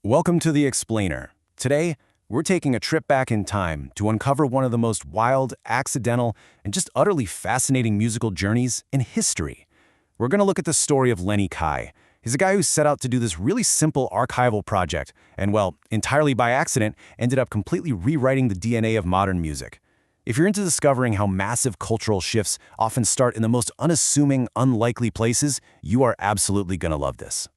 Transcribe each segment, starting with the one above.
Welcome to The Explainer. Today, we're taking a trip back in time to uncover one of the most wild, accidental, and just utterly fascinating musical journeys in history. We're going to look at the story of Lenny Kaye. He's a guy who set out to do this really simple archival project, and well, entirely by accident, ended up completely rewriting the DNA of modern music. If you're into discovering how massive cultural shifts often start in the most unassuming, unlikely places, you are absolutely going to love this.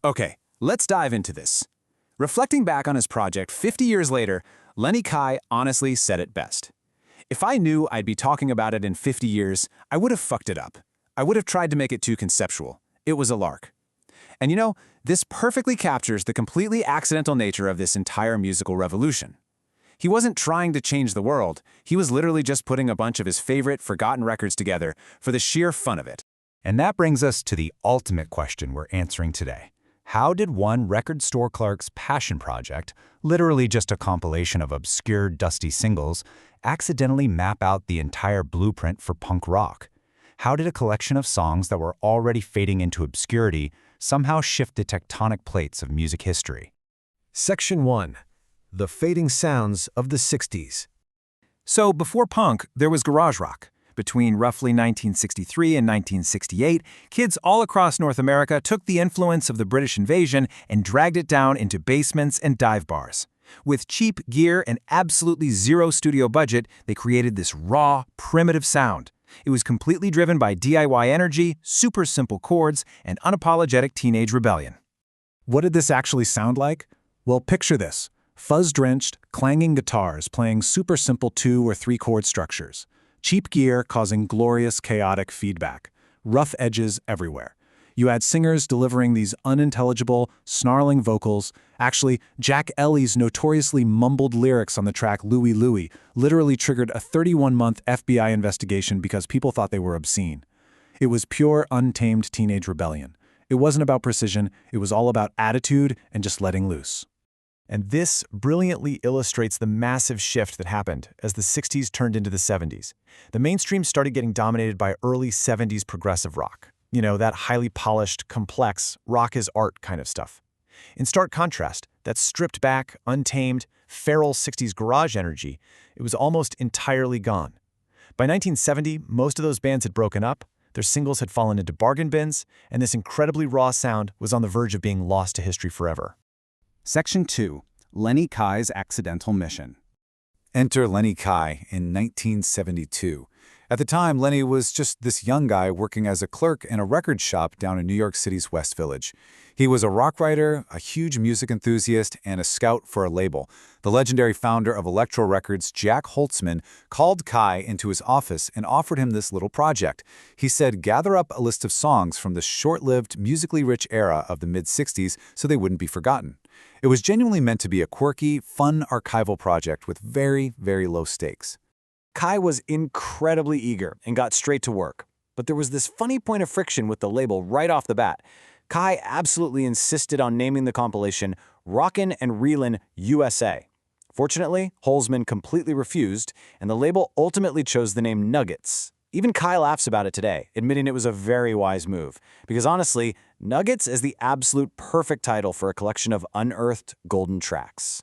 Okay, let's dive into this. Reflecting back on his project 50 years later, Lenny Kaye honestly said it best. If I knew I'd be talking about it in 50 years, I would have fucked it up. I would have tried to make it too conceptual. It was a lark. And you know, this perfectly captures the completely accidental nature of this entire musical revolution. He wasn't trying to change the world, he was literally just putting a bunch of his favorite, forgotten records together for the sheer fun of it. And that brings us to the ultimate question we're answering today. How did one record store clerk's passion project, literally just a compilation of obscure, dusty singles, accidentally map out the entire blueprint for punk rock? How did a collection of songs that were already fading into obscurity somehow shift the tectonic plates of music history? Section 1. The Fading Sounds of the 60s. So before punk, there was garage rock. Between roughly 1963 and 1968, kids all across North America took the influence of the British invasion and dragged it down into basements and dive bars. With cheap gear and absolutely zero studio budget, they created this raw, primitive sound. It was completely driven by DIY energy, super simple chords, and unapologetic teenage rebellion. What did this actually sound like? Well, picture this. Fuzz-drenched, clanging guitars playing super simple 2- or 3-chord structures. Cheap gear causing glorious, chaotic feedback. Rough edges everywhere. You had singers delivering these unintelligible, snarling vocals. Actually, Jack Ellie's notoriously mumbled lyrics on the track Louie Louie literally triggered a 31-month FBI investigation because people thought they were obscene. It was pure, untamed teenage rebellion. It wasn't about precision, it was all about attitude and just letting loose. And this brilliantly illustrates the massive shift that happened as the 60s turned into the 70s. The mainstream started getting dominated by early 70s progressive rock. You know, that highly polished, complex, rock is art kind of stuff. In stark contrast, that stripped back, untamed, feral 60s garage energy, it was almost entirely gone. By 1970, most of those bands had broken up, their singles had fallen into bargain bins, and this incredibly raw sound was on the verge of being lost to history forever. Section 2. Lenny Kaye's Accidental Mission. Enter Lenny Kaye in 1972. At the time, Lenny was just this young guy working as a clerk in a record shop down in New York City's West Village. He was a rock writer, a huge music enthusiast, and a scout for a label. The legendary founder of Electro Records, Jack Holtzman, called Kaye into his office and offered him this little project. He said, gather up a list of songs from the short-lived, musically rich era of the mid-60s so they wouldn't be forgotten. It was genuinely meant to be a quirky, fun archival project with very, very low stakes. Kaye was incredibly eager and got straight to work. But there was this funny point of friction with the label right off the bat. Kaye absolutely insisted on naming the compilation Rockin' and Reelin' USA. Fortunately, Holtzman completely refused, and the label ultimately chose the name Nuggets. Even Kaye laughs about it today, admitting it was a very wise move. Because honestly, Nuggets is the absolute perfect title for a collection of unearthed golden tracks.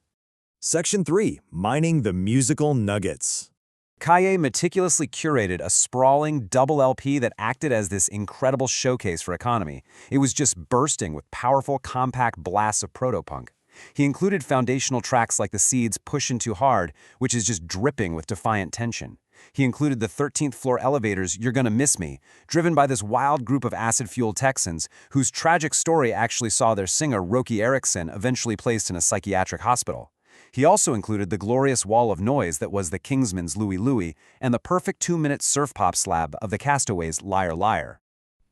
Section 3. Mining the Musical Nuggets. Kaye meticulously curated a sprawling double LP that acted as this incredible showcase for economy. It was just bursting with powerful, compact blasts of proto-punk. He included foundational tracks like The Seeds' Pushin' Too Hard, which is just dripping with defiant tension. He included the 13th Floor Elevator's You're Gonna Miss Me, driven by this wild group of acid-fueled Texans whose tragic story actually saw their singer, Roky Erickson, eventually placed in a psychiatric hospital. He also included the glorious wall of noise that was the Kingsmen's Louie Louie and the perfect 2-minute surf pop slab of the Castaways' Liar Liar.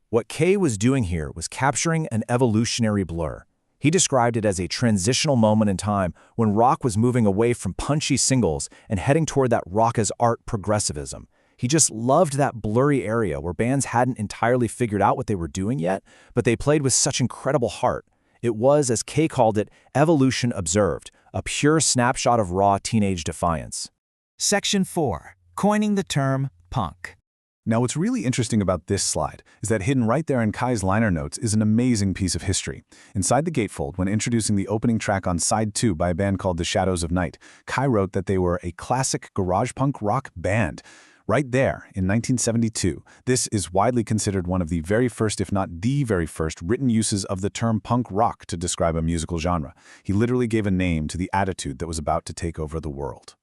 What Kaye was doing here was capturing an evolutionary blur. He described it as a transitional moment in time when rock was moving away from punchy singles and heading toward that rock as art progressivism. He just loved that blurry area where bands hadn't entirely figured out what they were doing yet, but they played with such incredible heart. It was, as Kaye called it, evolution observed, a pure snapshot of raw teenage defiance. Section 4. Coining the term punk. Now, what's really interesting about this slide is that hidden right there in Kaye's liner notes is an amazing piece of history. Inside the gatefold, when introducing the opening track on side 2 by a band called The Shadows of Night, Kaye wrote that they were a classic garage punk rock band. Right there, in 1972, this is widely considered one of the very first, if not the very first, written uses of the term punk rock to describe a musical genre. He literally gave a name to the attitude that was about to take over the world.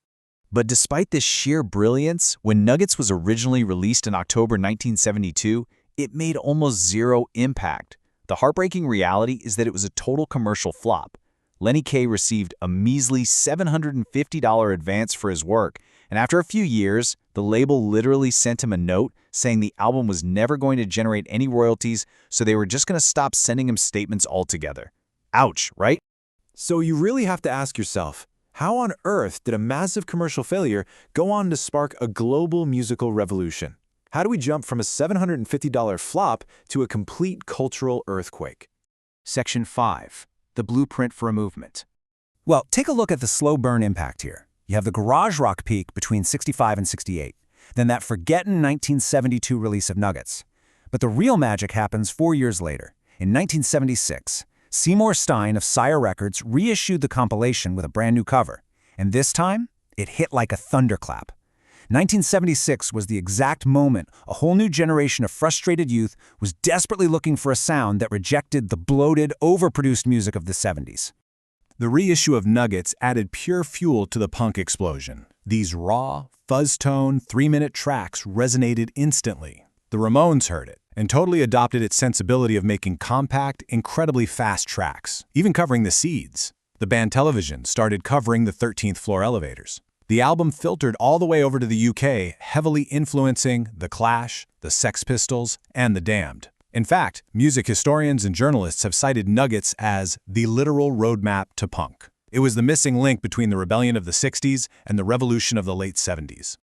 But despite this sheer brilliance, when Nuggets was originally released in October 1972, it made almost zero impact. The heartbreaking reality is that it was a total commercial flop. Lenny Kaye received a measly $750 advance for his work, and after a few years, the label literally sent him a note saying the album was never going to generate any royalties, so they were just going to stop sending him statements altogether. Ouch, right? So you really have to ask yourself, how on earth did a massive commercial failure go on to spark a global musical revolution? How do we jump from a $750 flop to a complete cultural earthquake? Section 5. The blueprint for a movement. Well, take a look at the slow burn impact here. You have the garage rock peak between 65 and 68, then that forgotten 1972 release of Nuggets. But the real magic happens 4 years later. In 1976, Seymour Stein of Sire Records reissued the compilation with a brand new cover, and this time, it hit like a thunderclap. 1976 was the exact moment a whole new generation of frustrated youth was desperately looking for a sound that rejected the bloated, overproduced music of the 70s. The reissue of Nuggets added pure fuel to the punk explosion. These raw, fuzz-tone, 3-minute tracks resonated instantly. The Ramones heard it and totally adopted its sensibility of making compact, incredibly fast tracks, even covering the Seeds. The band Television started covering the 13th Floor Elevators. The album filtered all the way over to the UK, heavily influencing The Clash, the Sex Pistols, and The Damned. In fact, music historians and journalists have cited Nuggets as the literal roadmap to punk. It was the missing link between the rebellion of the 60s and the revolution of the late 70s.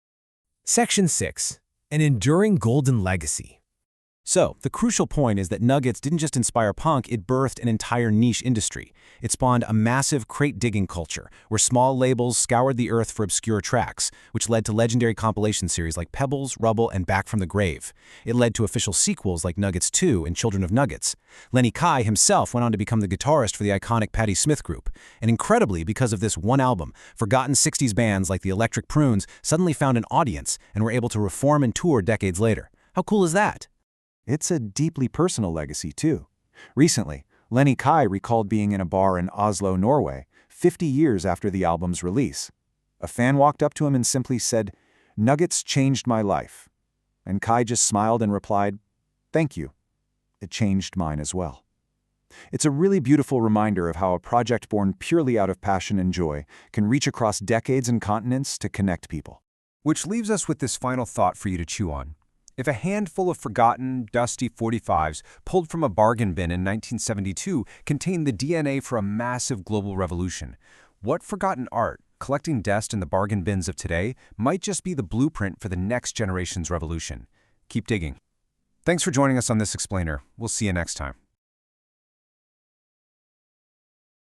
Section 6. An enduring golden legacy. So, the crucial point is that Nuggets didn't just inspire punk, it birthed an entire niche industry. It spawned a massive crate-digging culture, where small labels scoured the earth for obscure tracks, which led to legendary compilation series like Pebbles, Rubble, and Back from the Grave. It led to official sequels like Nuggets 2 and Children of Nuggets. Lenny Kaye himself went on to become the guitarist for the iconic Patti Smith group. And incredibly, because of this one album, forgotten 60s bands like the Electric Prunes suddenly found an audience and were able to reform and tour decades later. How cool is that? It's a deeply personal legacy, too. Recently, Lenny Kaye recalled being in a bar in Oslo, Norway, 50 years after the album's release. A fan walked up to him and simply said, "Nuggets changed my life." And Kaye just smiled and replied, "Thank you. It changed mine as well." It's a really beautiful reminder of how a project born purely out of passion and joy can reach across decades and continents to connect people. Which leaves us with this final thought for you to chew on. If a handful of forgotten, dusty 45s pulled from a bargain bin in 1972 contained the DNA for a massive global revolution, what forgotten art, collecting dust in the bargain bins of today, might just be the blueprint for the next generation's revolution? Keep digging. Thanks for joining us on this explainer. We'll see you next time.